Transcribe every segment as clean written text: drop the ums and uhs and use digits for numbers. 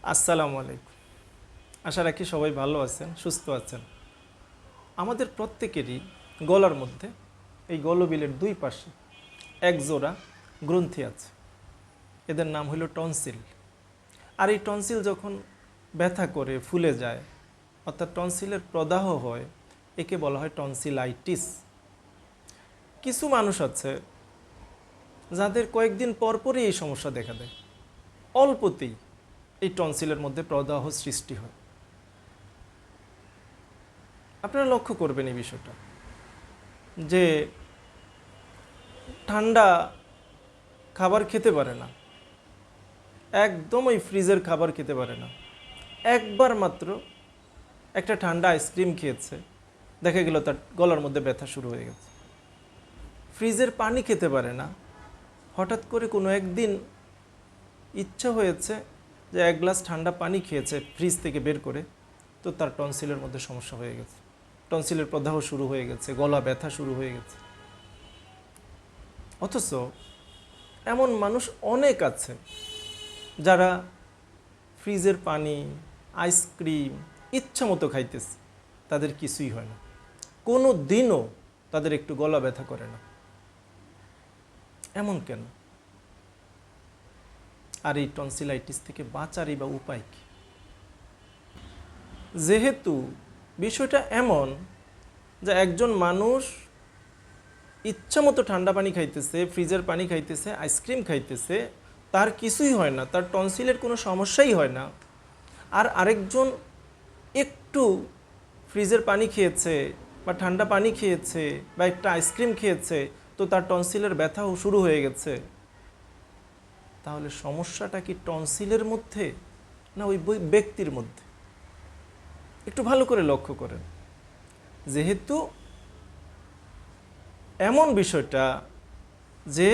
আসসালামু আলাইকুম। আশা রাখি সবাই ভালো আছেন, সুস্থ আছেন। আমাদের প্রত্যেকেরই গলার মধ্যে এই গলবিলের দুই পাশে এক জোড়া গ্রন্থি আছে। এদের নাম হলো টনসিল। আর এই টনসিল যখন ব্যথা করে ফুলে যায়, অর্থাৎ টনসিলের প্রদাহ হয়, একে বলা হয় টনসিলাইটিস। কিছু মানুষ আছে যাদের কয়েকদিন পরপরই এই সমস্যা দেখা দেয়, অল্পতেই এই টনসিলের মধ্যে প্রদাহ সৃষ্টি হয়। আপনারা লক্ষ্য করবেন এই বিষয়টা, যে ঠান্ডা খাবার খেতে পারে না, একদম ওই ফ্রিজের খাবার খেতে পারে না। একবার মাত্র একটা ঠান্ডা আইসক্রিম খেয়েছে, দেখা গেল তার গলার মধ্যে ব্যথা শুরু হয়ে গেছে। ফ্রিজের পানি খেতে পারে না, হঠাৎ করে কোনো একদিন ইচ্ছা হয়েছে যে এক গ্লাস ঠান্ডা পানি খেয়েছে ফ্রিজ থেকে বের করে, তো তার টনসিলের মধ্যে সমস্যা হয়ে গেছে, টনসিলের প্রদাহ শুরু হয়ে গেছে, গলা ব্যথা শুরু হয়ে গেছে। অথচ এমন মানুষ অনেক আছে যারা ফ্রিজের পানি, আইসক্রিম ইচ্ছা মতো খাইতেছে, তাদের কিছুই হয় না, কোনো দিনও তাদের একটু গলা ব্যথা করে না। এমন কেন? আর এই টনসিলাইটিস থেকে বাঁচারই বা উপায় কি? যেহেতু বিষয়টা এমন যে একজন মানুষ ইচ্ছা মতো ঠান্ডা পানি খাইতেছে, ফ্রিজের পানি খাইতেছে, আইসক্রিম খাইতেছে, তার কিছুই হয় না, তার টনসিলের কোনো সমস্যাই হয় না। আর আরেকজন একটু ফ্রিজের পানি খেয়েছে বা ঠান্ডা পানি খেয়েছে বা একটা আইসক্রিম খেয়েছে, তো তার টনসিলের ব্যথাও শুরু হয়ে গেছে। তাহলে সমস্যাটা কি টনসিলের মধ্যে না ওই ব্যক্তির মধ্যে? একটু ভালো করে লক্ষ্য করেন। যেহেতু এমন বিষয়টা যে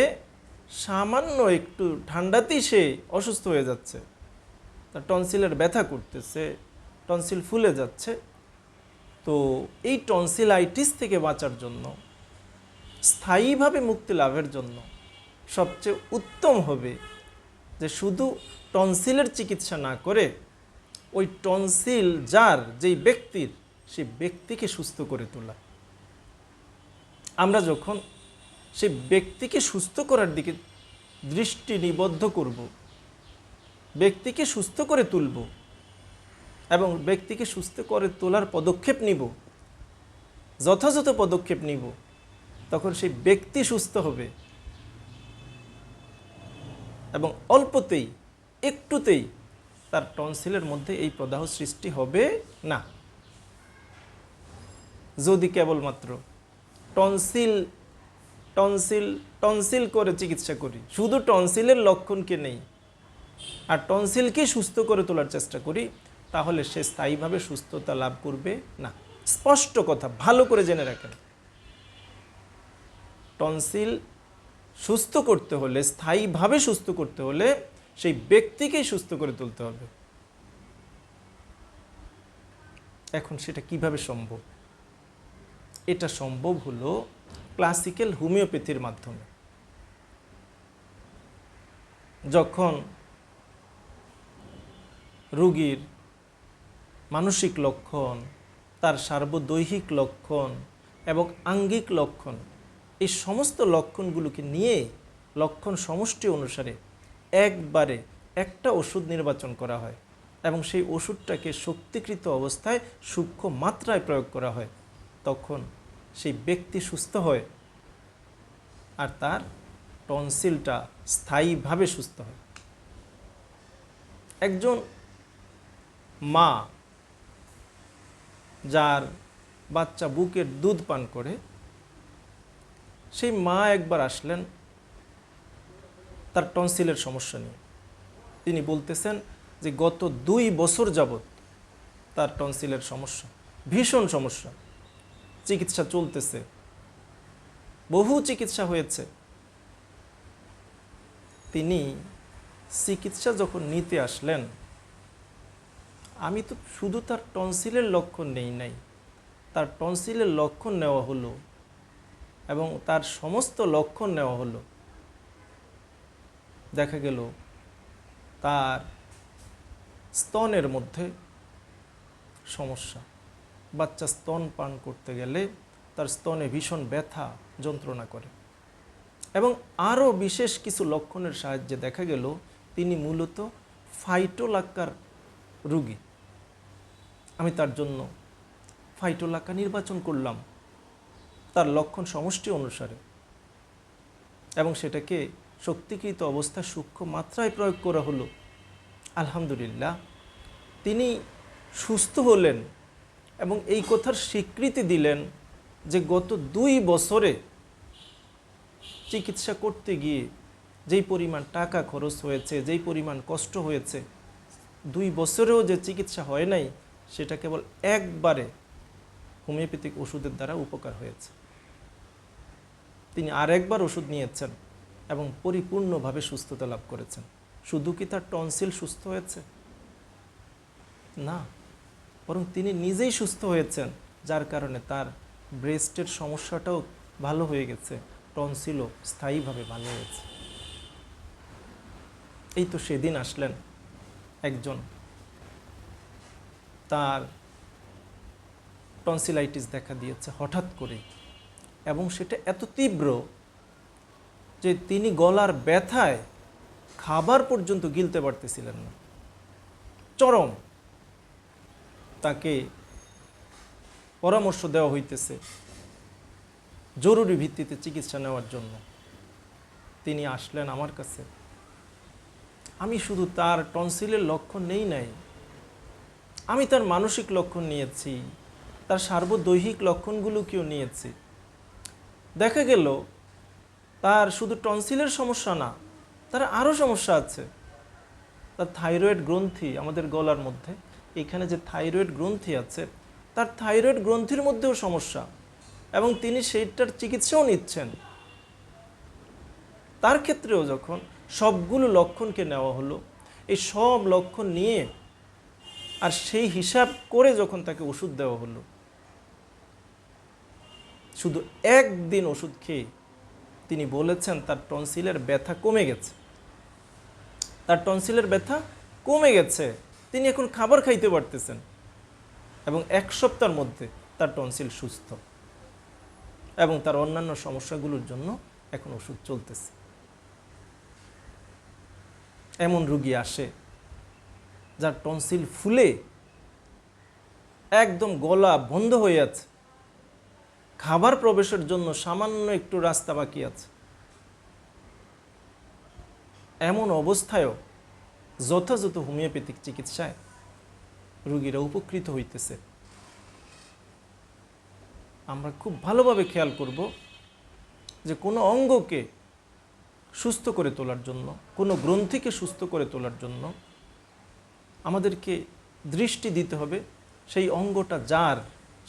সামান্য একটু ঠান্ডাতেই সে অসুস্থ হয়ে যাচ্ছে, তার টনসিলের ব্যথা করতেছে, টনসিল ফুলে যাচ্ছে, তো এই টনসিলাইটিস থেকে বাঁচার জন্য, স্থায়ীভাবে মুক্তি লাভের জন্য সবচেয়ে উত্তম হবে যে শুধু টনসিলের চিকিৎসা না করে ওই টনসিল যার, যেই ব্যক্তির, সেই ব্যক্তিকে সুস্থ করে তোলা। আমরা যখন সেই ব্যক্তিকে সুস্থ করার দিকে দৃষ্টি নিবদ্ধ করব, ব্যক্তিকে সুস্থ করে তুলব এবং ব্যক্তিকে সুস্থ করে তোলার পদক্ষেপ নিব, যথাযথ পদক্ষেপ নিব, তখন সেই ব্যক্তি সুস্থ হবে এবং অল্পতেই, একটুতেই তার টনসিলের মধ্যে এই প্রদাহ সৃষ্টি হবে না। যদি কেবলমাত্র টনসিল টনসিল টনসিল করে চিকিৎসা করি, শুধু টনসিলের লক্ষণকে নেই আর টনসিলকে সুস্থ করে তোলার চেষ্টা করি, তাহলে সে স্থায়ীভাবে সুস্থতা লাভ করবে না। স্পষ্ট কথা, ভালো করে জেনে রাখেন। টনসিল সুস্থ করতে হলে, স্থায়ীভাবে সুস্থ করতে হলে সেই ব্যক্তিকেই সুস্থ করে তুলতে হবে। এখন সেটা কিভাবে সম্ভব? এটা সম্ভব হলো ক্লাসিক্যাল হোমিওপ্যাথির মাধ্যমে। যখন রোগীর মানসিক লক্ষণ, তার সার্বদৈহিক লক্ষণ এবং আঙ্গিক লক্ষণ, এই সমস্ত লক্ষণগুলোকে নিয়ে লক্ষণ সমষ্টি অনুসারে একবারে একটা ওষুধ নির্বাচন করা হয় এবং সেই ওষুধটাকে শক্তিকৃত অবস্থায় সূক্ষ্ম মাত্রায় প্রয়োগ করা হয়, তখন সেই ব্যক্তি সুস্থ হয় আর তার টনসিলটা স্থায়ীভাবে সুস্থ হয়। একজন মা যার বাচ্চা বুকের দুধ পান করে, সেই মা একবার আসলেন তার টনসিলের সমস্যা নিয়ে। তিনি বলতেছেন যে গত 2 বছর যাবৎ তার টনসিলের সমস্যা, ভীষণ সমস্যা, চিকিৎসা চলতেছে, বহু চিকিৎসা হয়েছে। তিনি চিকিৎসা যখন নিতে আসলেন, আমি তো শুধু তার টনসিলের লক্ষণ নেই নাই, তার টনসিলের লক্ষণ নেওয়া হলো এবং তার সমস্ত লক্ষণ নেওয়া হলো। দেখা গেল তার স্তনের মধ্যে সমস্যা। বাচ্চা স্তন পান করতে গেলে তার স্তনে ভীষণ ব্যথা যন্ত্রণা করে, এবং আরও বিশেষ কিছু লক্ষণের সাহায্যে দেখা গেল তিনি মূলত ফাইটোলাক্কার রোগী। আমি তার জন্য ফাইটোলাক্কা নির্বাচন করলাম তার লক্ষণ সমষ্টি অনুসারে, এবং সেটাকে শক্তিকৃত অবস্থায় সূক্ষ্ম মাত্রায় প্রয়োগ করা হলো। আলহামদুলিল্লাহ, তিনি সুস্থ হলেন এবং এই কথার স্বীকৃতি দিলেন যে গত 2 বছরে চিকিৎসা করতে গিয়ে যেই পরিমাণ টাকা খরচ হয়েছে, যেই পরিমাণ কষ্ট হয়েছে, 2 বছরেও যে চিকিৎসা হয় নাই সেটা কেবল একবারে হোমিওপ্যাথিক ওষুধের দ্বারা উপকার হয়েছে। তিনি আরেকবার ওষুধ নিয়েছেন এবং পরিপূর্ণভাবে সুস্থতা লাভ করেছেন। শুধু কি তার টনসিল সুস্থ হয়েছে? না, বরং তিনি নিজেই সুস্থ হয়েছেন, যার কারণে তার ব্রেস্টের সমস্যাটাও ভালো হয়ে গেছে, টনসিলও স্থায়ীভাবে ভালো হয়েছে। এই তো সেদিন আসলেন একজন, তার টনসিলাইটিস দেখা দিয়েছে হঠাৎ করে, এবং সেটা এত তীব্র যে তিনি গলার ব্যথায় খাবার পর্যন্ত গিলতে পারতেছিলেন না, চরম। তাকে পরামর্শ দেওয়া হইতেছে জরুরি ভিত্তিতে চিকিৎসা নেওয়ার জন্য। তিনি আসলেন আমার কাছে। আমি শুধু তার টনসিলের লক্ষণ নেই নাই, আমি তার মানসিক লক্ষণ নিয়েছি, তার সার্বদৈহিক লক্ষণগুলোকেও নিয়েছি। দেখা গেল তার শুধু টনসিলের সমস্যা না, তার আরও সমস্যা আছে। তার থাইরয়েড গ্রন্থি, আমাদের গলার মধ্যে এখানে যে থাইরয়েড গ্রন্থি আছে, তার থাইরয়েড গ্রন্থির মধ্যেও সমস্যা, এবং তিনি সেইটার চিকিৎসাও নিচ্ছেন। তার ক্ষেত্রেও যখন সবগুলো লক্ষণকে নেওয়া হলো, এই সব লক্ষণ নিয়ে আর সেই হিসাব করে যখন তাকে ওষুধ দেওয়া হলো, শুধু একদিন ওষুধ খেয়ে তিনি বলেছেন তার টনসিলের ব্যথা কমে গেছে, তার টনসিলের ব্যথা কমে গেছে, তিনি এখন খাবার খাইতে পারতেছেন, এবং 1 সপ্তাহের মধ্যে তার টনসিল সুস্থ, এবং তার অন্যান্য সমস্যাগুলোর জন্য এখন ওষুধ চলতেছে। এমন রোগী আসে যার টনসিল ফুলে একদম গলা বন্ধ হয়ে আছে, খাবার প্রবেশের জন্য সামান্য একটু রাস্তা বাকি আছে। এমন অবস্থায়ও যথাযথ হোমিওপ্যাথিক চিকিৎসায় রোগীরা উপকৃত হইতেছে। আমরা খুব ভালোভাবে খেয়াল করব যে কোনো অঙ্গকে সুস্থ করে তোলার জন্য, কোনো গ্রন্থিকে সুস্থ করে তোলার জন্য আমাদেরকে দৃষ্টি দিতে হবে সেই অঙ্গটা যার,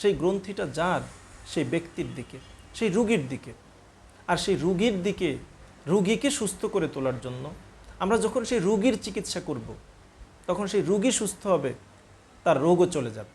সেই গ্রন্থিটা যার, সেই ব্যক্তির দিকে, সেই রোগীর দিকে। আর সেই রোগীর দিকে, রোগীকে সুস্থ করে তোলার জন্য আমরা যখন সেই রোগীর চিকিৎসা করব, তখন সেই রোগী সুস্থ হবে, তার রোগও চলে যাবে।